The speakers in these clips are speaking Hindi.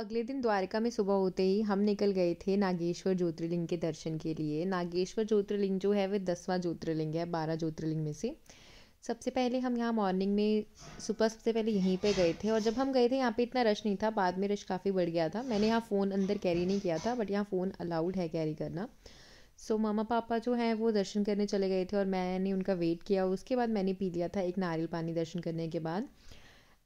अगले दिन द्वारका में सुबह होते ही हम निकल गए थे नागेश्वर ज्योतिर्लिंग के दर्शन के लिए। नागेश्वर ज्योतिर्लिंग जो है वह 10वां ज्योतिर्लिंग है 12 ज्योतिर्लिंग में से। सबसे पहले हम यहाँ मॉर्निंग में सुबह सबसे पहले यहीं पे गए थे, और जब हम गए थे यहाँ पे इतना रश नहीं था, बाद में रश काफ़ी बढ़ गया था। मैंने यहाँ फ़ोन अंदर कैरी नहीं किया था, बट यहाँ फ़ोन अलाउड है कैरी करना। सो मामा पापा जो हैं वो दर्शन करने चले गए थे और मैंने उनका वेट किया। उसके बाद मैंने पी लिया था एक नारियल पानी दर्शन करने के बाद।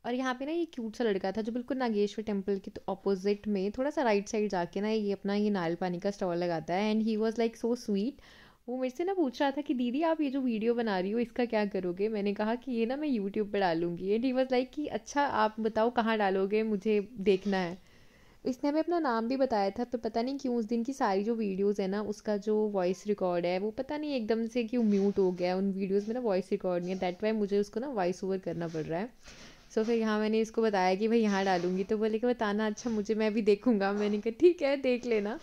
और यहाँ पे ना ये क्यूट सा लड़का था जो बिल्कुल नागेश्वर टेम्पल के तो अपोजिट में थोड़ा सा राइट साइड जाके ना ये अपना ये नारियल पानी का स्टॉल लगाता है, and he was like so sweet. वो मेरे से ना पूछ रहा था कि दीदी आप ये जो वीडियो बना रही हो इसका क्या करोगे। मैंने कहा कि ये ना मैं यूट्यूब पे डालूंगी, एंड ही वाज लाइक कि अच्छा आप बताओ कहाँ डालोगे, मुझे देखना है। इसने हमें अपना नाम भी बताया था, पर पता नहीं क्यों उस दिन की सारी जो वीडियोस है ना उसका जो वॉइस रिकॉर्ड है वो पता नहीं एकदम से क्यों म्यूट हो गया। उन वीडियोस में ना वॉइस रिकॉर्ड नहीं है, दैट वाई मुझे उसको ना वॉइस ओवर करना पड़ रहा है। सो फिर यहाँ मैंने इसको बताया कि भाई यहाँ डालूंगी, तो बोले कि बताना, अच्छा मुझे, मैं भी देखूंगा। मैंने कहा ठीक है देख लेना।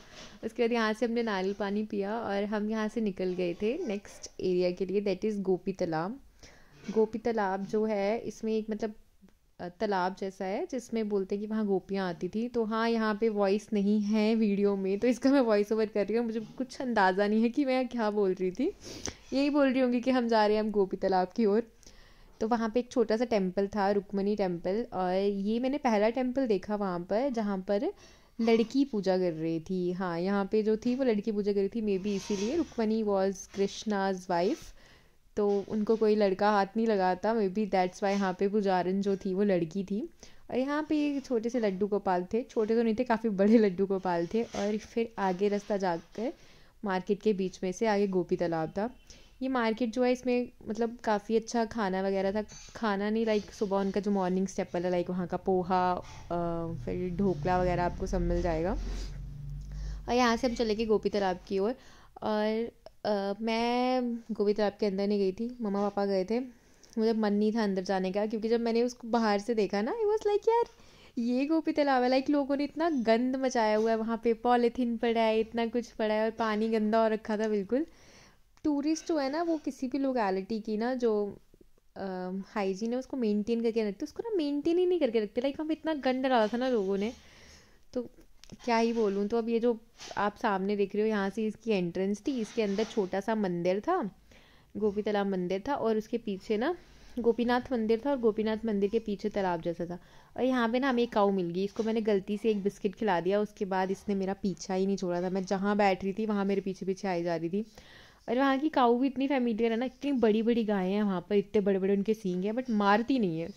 उसके बाद यहाँ से हमने नारियल पानी पिया और हम यहाँ से निकल गए थे नेक्स्ट एरिया के लिए, दैट इज़ गोपी तालाब। गोपी तालाब जो है इसमें एक मतलब तालाब जैसा है जिसमें बोलते हैं कि वहाँ गोपियाँ आती थी। तो हाँ यहाँ पे वॉइस नहीं है वीडियो में, तो इसका मैं वॉइस ओवर कर रही हूँ। मुझे कुछ अंदाज़ा नहीं है कि मैं क्या बोल रही थी। यही बोल रही होंगी कि हम जा रहे हैं हम गोपी तालाब की ओर। तो वहाँ पे एक छोटा सा टेम्पल था, रुक्मणी टेम्पल, और ये मैंने पहला टेम्पल देखा वहाँ पर जहाँ पर लड़की पूजा कर रही थी। हाँ यहाँ पे जो थी वो लड़की पूजा कर रही थी, मे बी इसीलिए रुक्मणी वॉज कृष्णाज वाइफ, तो उनको कोई लड़का हाथ नहीं लगाता, मे बी दैट्स वाई यहाँ पे पुजारन जो थी वो लड़की थी। और यहाँ पे छोटे से लड्डू गोपाल थे, छोटे तो नहीं थे, काफ़ी बड़े लड्डू गोपाल थे। और फिर आगे रास्ता जाकर मार्केट के बीच में से आगे गोपी तालाब था। ये मार्केट जो है इसमें मतलब काफ़ी अच्छा खाना वगैरह था, खाना नहीं लाइक सुबह उनका जो मॉर्निंग स्टेपल है लाइक वहाँ का पोहा, फिर ढोकला वगैरह आपको सब मिल जाएगा। और यहाँ से हम चले गए गोपी तालाब की ओर। और मैं गोपी तालाब के अंदर नहीं गई थी, मम्मा पापा गए थे। मुझे मन नहीं था अंदर जाने का, क्योंकि जब मैंने उसको बाहर से देखा ना आई वाज लाइक यार ये गोपी तालाब है, लाइक लोगों ने इतना गंद मचाया हुआ है वहाँ पे, पॉलीथीन पड़ा है, इतना कुछ पड़ा है और पानी गंदा हो रखा था बिल्कुल। टूरिस्ट जो है ना वो किसी भी लोकेलिटी की ना जो हाइजीन है उसको मेंटेन करके रखते, उसको ना मेंटेन ही नहीं करके रखते। लाइक वहाँ पे इतना गंद डाला था ना लोगों ने, तो क्या ही बोलूँ। तो अब ये जो आप सामने देख रहे हो यहाँ से इसकी एंट्रेंस थी, इसके अंदर छोटा सा मंदिर था, गोपी तालाब मंदिर था, और उसके पीछे ना गोपीनाथ मंदिर था, और गोपीनाथ मंदिर के पीछे तालाब जैसा था। और यहाँ पे ना हमें एक काऊ मिल गई, इसको मैंने गलती से एक बिस्किट खिला दिया, उसके बाद इसने मेरा पीछा ही नहीं छोड़ा था। मैं जहाँ बैठ रही थी वहाँ मेरे पीछे पीछे आई जा रही थी। और वहाँ की काऊ भी इतनी फैमिलियर है ना, इतनी बड़ी बड़ी गायें हैं वहाँ पर, इतने बड़े बड़े उनके सींग हैं, बट मारती नहीं है।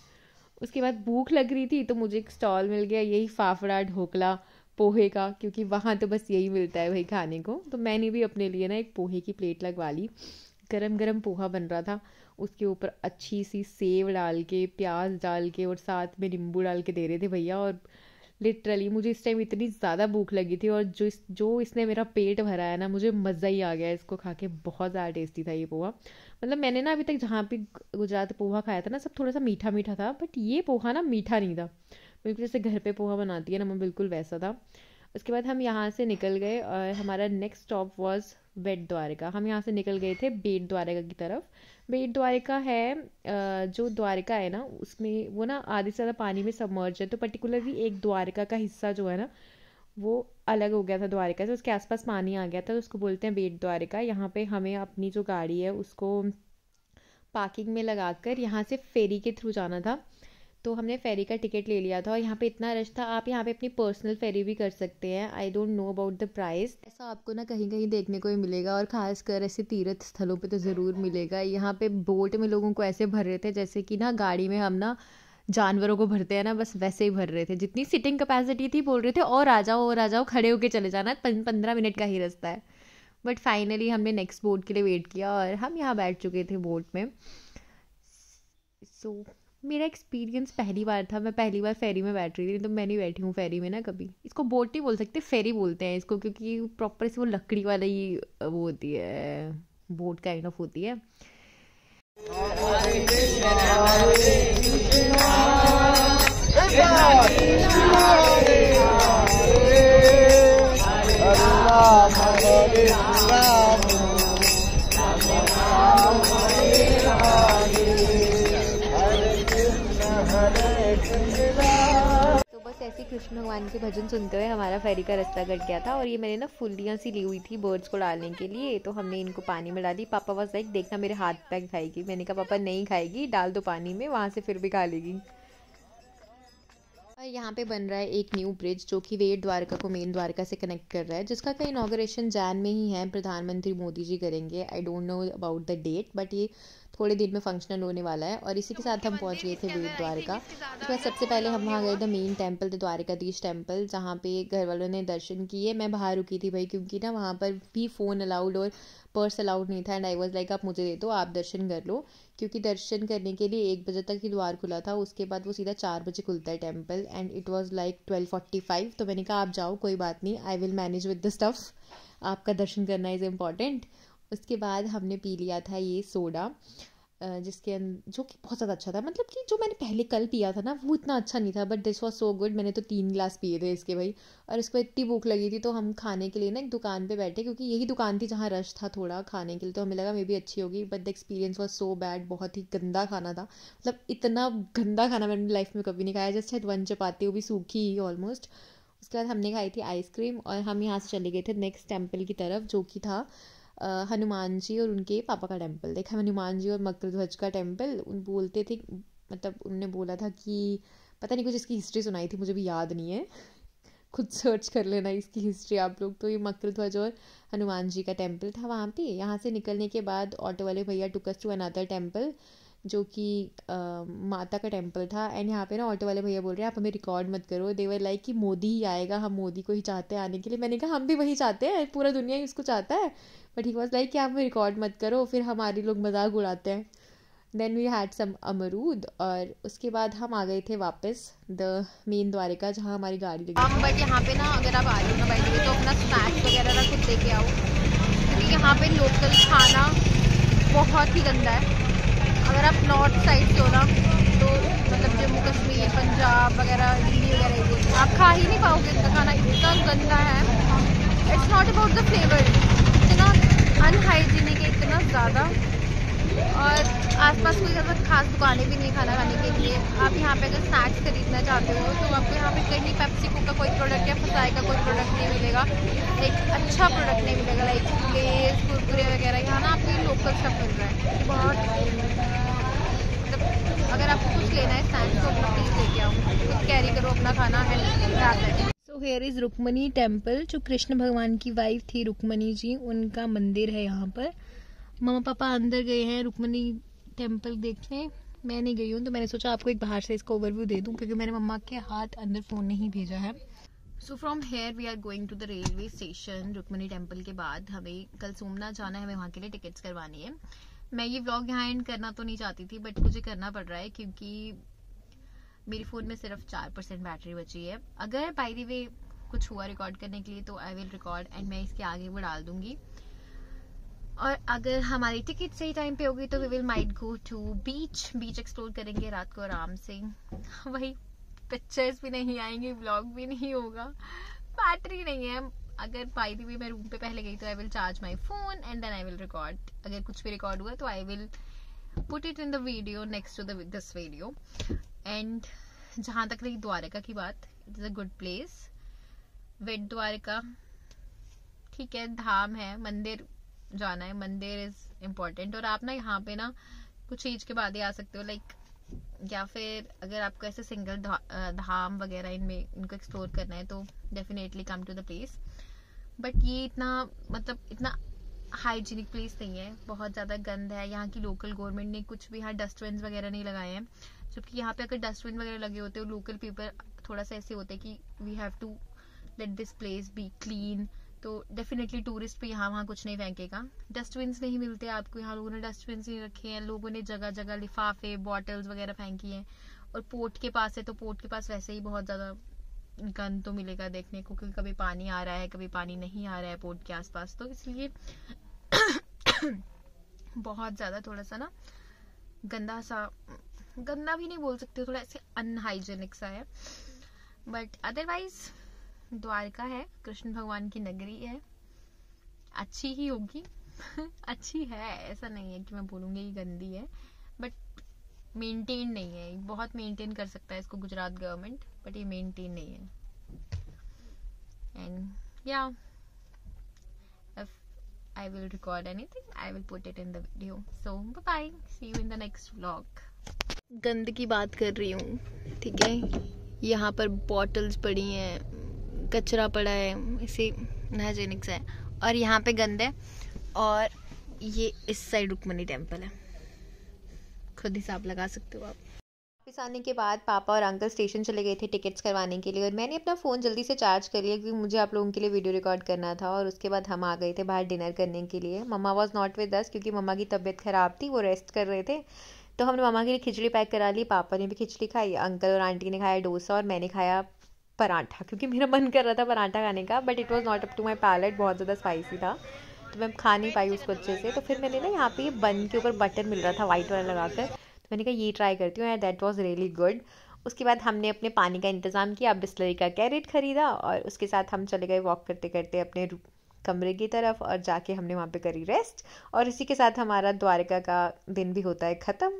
उसके बाद भूख लग रही थी तो मुझे एक स्टॉल मिल गया, यही फाफड़ा ढोकला पोहे का, क्योंकि वहाँ तो बस यही मिलता है भाई खाने को। तो मैंने भी अपने लिए ना एक पोहे की प्लेट लगवा ली। गरम गरम पोहा बन रहा था, उसके ऊपर अच्छी सी सेव डाल के, प्याज डाल के, और साथ में नींबू डाल के दे रहे थे भैया। और लिटरली मुझे इस टाइम इतनी ज़्यादा भूख लगी थी, और जो इसने मेरा पेट भरा है ना, मुझे मज़ा ही आ गया इसको खा के। बहुत ज़्यादा टेस्टी था ये पोहा। मतलब मैंने ना अभी तक जहाँ पे गुजरात पोहा खाया था ना सब थोड़ा सा मीठा मीठा था, बट ये पोहा ना मीठा नहीं था, बिल्कुल जैसे घर पे पोहा बनाती है ना मैं, बिल्कुल वैसा था। उसके बाद हम यहाँ से निकल गए और हमारा नेक्स्ट स्टॉप वॉज बेट द्वारका। हम यहाँ से निकल गए थे बेट द्वारका की तरफ। बेट द्वारका है जो द्वारका है ना उसमें वो ना आधे से ज़्यादा पानी में सबमर्ज है, तो पर्टिकुलरली एक द्वारका का हिस्सा जो है ना वो अलग हो गया था द्वारका से, उसके आसपास पानी आ गया था, तो उसको बोलते हैं बेट द्वारका। यहाँ पे हमें अपनी जो गाड़ी है उसको पार्किंग में लगाकर यहाँ से फेरी के थ्रू जाना था। तो हमने फेरी का टिकट ले लिया था, और यहाँ पे इतना रश था, आप यहाँ पे अपनी पर्सनल फेरी भी कर सकते हैं। आई don't know about the price, ऐसा आपको ना कहीं कहीं देखने को ही मिलेगा, और खासकर ऐसे तीर्थ स्थलों पे तो ज़रूर मिलेगा। यहाँ पे बोट में लोगों को ऐसे भर रहे थे जैसे कि ना गाड़ी में हम ना जानवरों को भरते हैं ना, बस वैसे ही भर रहे थे। जितनी सीटिंग कैपेसिटी थी बोल रहे थे और आ जाओ और आ जाओ, खड़े होके चले जाना, 15 मिनट का ही रास्ता है। बट फाइनली हमने नेक्स्ट बोट के लिए वेट किया और हम यहाँ बैठ चुके थे बोट में। सो मेरा एक्सपीरियंस पहली बार था, मैं पहली बार फेरी में बैठ रही थी, तो मैं नहीं बैठी हूँ फेरी में ना कभी। इसको बोट नहीं बोल सकते, फेरी बोलते हैं इसको, क्योंकि प्रॉपर से वो लकड़ी वाला ही वो होती है, बोट काइंड ऑफ होती है। तो बस ऐसे कृष्ण कृष्ण भगवान के भजन सुनते हुए हमारा फेरी का रास्ता कट गया था। और ये मैंने ना फुल्लियाँ सी ली हुई थी बर्ड्स को डालने के लिए, तो हमने इनको पानी में डाली। पापा वाज लाइक देखना मेरे हाथ पे खाएगी। मैंने कहा पापा नहीं खाएगी, डाल दो पानी में, वहाँ से फिर भी खा लेगी। और यहाँ पे बन रहा है एक न्यू ब्रिज जो कि वेट द्वारका को मेन द्वारका से कनेक्ट कर रहा है, जिसका का इनॉग्रेशन जैन में ही है। प्रधानमंत्री मोदी जी करेंगे। I don't know about the date, but ये थोड़े दिन में फंक्शनल होने वाला है। और इसी के साथ हम पहुँच गए थे वेट द्वारका। उसके बाद सबसे पहले हम वहाँ गए the main temple, the Dwarkadhish temple, जहाँ पे घर वालों ने दर्शन किए। मैं बाहर रुकी थी भाई, क्योंकि ना वहाँ पर भी फ़ोन अलाउड और पर्स अलाउड नहीं था। एंड आई वॉज लाइक आप मुझे दे दो, आप दर्शन कर लो, क्योंकि दर्शन करने के लिए 1 बजे तक ही द्वार खुला था। उसके बाद वो सीधा 4 बजे खुलता है temple. And it was like 12:45। तो मैंने कहा आप जाओ, कोई बात नहीं, I will manage with the stuff, आपका दर्शन करना इज़ इम्पॉर्टेंट। उसके बाद हमने पी लिया था ये सोडा, जो कि बहुत ज़्यादा अच्छा था। मतलब कि जो मैंने पहले कल पिया था ना वो इतना अच्छा नहीं था, but this was so good. मैंने तो 3 गिलास पिए थे इसके भाई। और इसको इतनी भूख लगी थी तो हम खाने के लिए ना एक दुकान पे बैठे, क्योंकि यही दुकान थी जहाँ रश था थोड़ा खाने के लिए। तो हमें लगा मे बी अच्छी होगी, but the experience was so bad. बहुत ही गंदा खाना था। मतलब इतना गंदा खाना मैंने लाइफ में कभी नहीं खाया। जस्ट शायद 1 चपाती, वो भी सूखी ही ऑलमोस्ट। उसके बाद हमने खाई थी आइसक्रीम और हम यहाँ से चले गए थे नेक्स्ट टेम्पल की तरफ, जो कि था हनुमान जी और उनके पापा का टेम्पल। देखा, हनुमान जी और मकरध्वज का टेम्पल। उन बोलते थे, मतलब उनने बोला था कि पता नहीं कुछ इसकी हिस्ट्री सुनाई थी, मुझे भी याद नहीं है, खुद सर्च कर लेना इसकी हिस्ट्री आप लोग। तो ये मकरध्वज और हनुमान जी का टेम्पल था वहाँ पे। यहाँ से निकलने के बाद ऑटो वाले भैया टुक अस टू अनदर टेम्पल, जो कि माता का टेम्पल था। एंड यहाँ पे ना ऑटो वाले भैया बोल रहे हैं आप हमें रिकॉर्ड मत करो। दे वर लाइक कि मोदी ही आएगा, हम मोदी को ही चाहते हैं आने के लिए। मैंने कहा हम भी वही चाहते हैं, पूरा दुनिया ही उसको चाहता है। बट ही वॉज लाइक कि आप हमें रिकॉर्ड मत करो, फिर हमारे लोग मजाक उड़ाते हैं। देन वी हैड सम अमरूद। और उसके बाद हम आ गए थे वापस द मेन द्वारिका, जहाँ हमारी गाड़ी लगी थी। बट यहाँ पे ना अगर आप आ रहे हो ना बैठे तो अपना स्नैक्स वगैरह ना खुद लेके आओ, क्योंकि यहाँ पे लोकल खाना बहुत ही गंदा है। अगर आप नॉर्थ साइड से हो ना, तो मतलब जम्मू कश्मीर, पंजाब वगैरह, दिल्ली वगैरह, आप खा ही नहीं पाओगे। इनका खाना इतना गंदा है। It's not about the flavour, इतना अनहाइजीनिक है, इतना ज़्यादा। और आसपास कोई ज़्यादा खास दुकानें भी नहीं खाना खाने के लिए। आप यहाँ पे अगर स्नैक्स खरीदना चाहते हो तो आपको यहाँ पे कहीं पेप्सिको का कोई प्रोडक्ट या फसाई का कोई प्रोडक्ट नहीं मिलेगा, लाइक अच्छा प्रोडक्ट नहीं मिलेगा, लाइक लेस कुरकुरे वगैरह। यहाँ ना आपको लोकल स्टफ मिल रहा है, बहुत मतलब अगर आपको कुछ लेना है स्नैक्स तो अपना प्लीज़ लेके आओ, खुद कैरी करो अपना खाना है। So here is Rukmini temple, जो कृष्ण भगवान की वाइफ थी रुक्मणी जी, उनका मंदिर है यहाँ पर। मम्मा पापा अंदर गए हैं रुक्मणी टेम्पल देखने, मैं नहीं गई हूँ, तो मैंने सोचा आपको एक बाहर से इसका ओवरव्यू दे दूँ, क्योंकि मैंने मम्मा के हाथ अंदर फ़ोन नहीं भेजा है। So from here we are going to the railway station. Rukmini temple के बाद हमें कल सोमनाथ जाना है, हमें वहाँ के लिए टिकट्स करवानी है। मैं ये व्लॉग यहाँ एंड करना तो नहीं चाहती थी, बट मुझे करना पड़ रहा है क्योंकि मेरे फ़ोन में सिर्फ 4% बैटरी बची है। अगर बाय द वे कुछ हुआ रिकॉर्ड करने के लिए तो आई विल रिकॉर्ड एंड मैं इसके आगे वो डाल दूंगी। और अगर हमारी टिकट सही टाइम पे होगी तो we will might go to beach explore करेंगे रात को आराम से। वही पिक्चर्स भी नहीं आएंगे, व्लॉग भी नहीं होगा, बैटरी नहीं है। अगर बाय द वे मैं रूम पे पहले गई तो I will charge my phone and then I will record. अगर कुछ भी रिकॉर्ड हुआ तो I will put it in the video next to this video. And जहाँ तक रही द्वारका की बात, it is a good place. Wait Dwarka ठीक है, धाम है, मंदिर जाना है, मंदिर इज इम्पोर्टेंट। और आप ना यहाँ पे ना कुछ एज के बाद ही आ सकते हो, लाइक या फिर अगर आपको ऐसे सिंगल धाम वगैरह इनमें इनको एक्सप्लोर करना है तो definitely come to the place. But ये इतना मतलब इतना हाइजीनिक प्लेस नहीं है, बहुत ज़्यादा गंद है। यहाँ की लोकल गवर्नमेंट ने कुछ भी यहाँ डस्टबिन वगैरह नहीं लगाए हैं, जबकि यहाँ पे अगर डस्टबिन वगैरह लगे होते हो, लोकल पीपल थोड़ा सा ऐसे होते हैं कि we have to let this place be clean, तो डेफिनेटली टूरिस्ट भी यहाँ वहाँ कुछ नहीं फेंकेगा। डस्टबिन नहीं मिलते आपको यहाँ, लोगों ने डस्टबिन नहीं रखे हैं, लोगों ने जगह जगह लिफाफे बॉटल्स वगैरह फेंकी हैं। और पोर्ट के पास है तो पोर्ट के पास वैसे ही बहुत ज़्यादा गंद तो मिलेगा देखने को, क्योंकि कभी पानी आ रहा है कभी पानी नहीं आ रहा है पोर्ट के आसपास, तो इसलिए बहुत ज़्यादा थोड़ा सा ना गंदा सा, गंदा भी नहीं बोल सकते, थोड़ा ऐसे अनहाइजेनिक सा है। बट अदरवाइज द्वारका है, कृष्ण भगवान की नगरी है, अच्छी ही होगी। अच्छी है, ऐसा नहीं है कि मैं बोलूँगी कि गंदी है, बट मेंटेन नहीं है। बहुत मेंटेन कर सकता है इसको गुजरात गवर्नमेंट, बट ये मेंटेन नहीं है। And yeah, if I will record anything, I will put it in the video. So bye bye, see you in the next vlog. गंद की बात कर रही हूँ, ठीक है। यहाँ पर बॉटल्स पड़ी हैं, कचरा पड़ा है, इसे हाइजीनिक है, और यहाँ पे गंद है, और ये इस साइड रुक्मणी टेम्पल है, खुद हिसाब लगा सकते हो आप। वापस आने के बाद पापा और अंकल स्टेशन चले गए थे टिकट्स करवाने के लिए, और मैंने अपना फ़ोन जल्दी से चार्ज कर लिया क्योंकि मुझे आप लोगों के लिए वीडियो रिकॉर्ड करना था। और उसके बाद हम आ गए थे बाहर डिनर करने के लिए। मम्मा वॉज नॉट विद अस क्योंकि मम्मा की तबीयत ख़राब थी, वो रेस्ट कर रहे थे। तो हमने मम्मा के लिए खिचड़ी पैक करा ली, पापा ने भी खिचड़ी खाई, अंकल और आंटी ने खाया डोसा, और मैंने खाया पराठा क्योंकि मेरा मन कर रहा था पराठा खाने का, but it was not up to my palate, बहुत ज़्यादा स्पाइसी था तो मैं खा नहीं पाई उसको अच्छे से। तो फिर मैंने ना यहाँ पे ये बन के ऊपर बटर मिल रहा था वाइट वाला लगाकर, तो मैंने कहा ये ट्राई करती हूँ, and that was really good. उसके बाद हमने अपने पानी का इंतज़ाम किया, बिस्लरी का कैरेट ख़रीदा, और उसके साथ हम चले गए वॉक करते करते अपने कमरे की तरफ, और जाके हमने वहाँ पे करी रेस्ट। और इसी के साथ हमारा द्वारका का दिन भी होता है ख़त्म।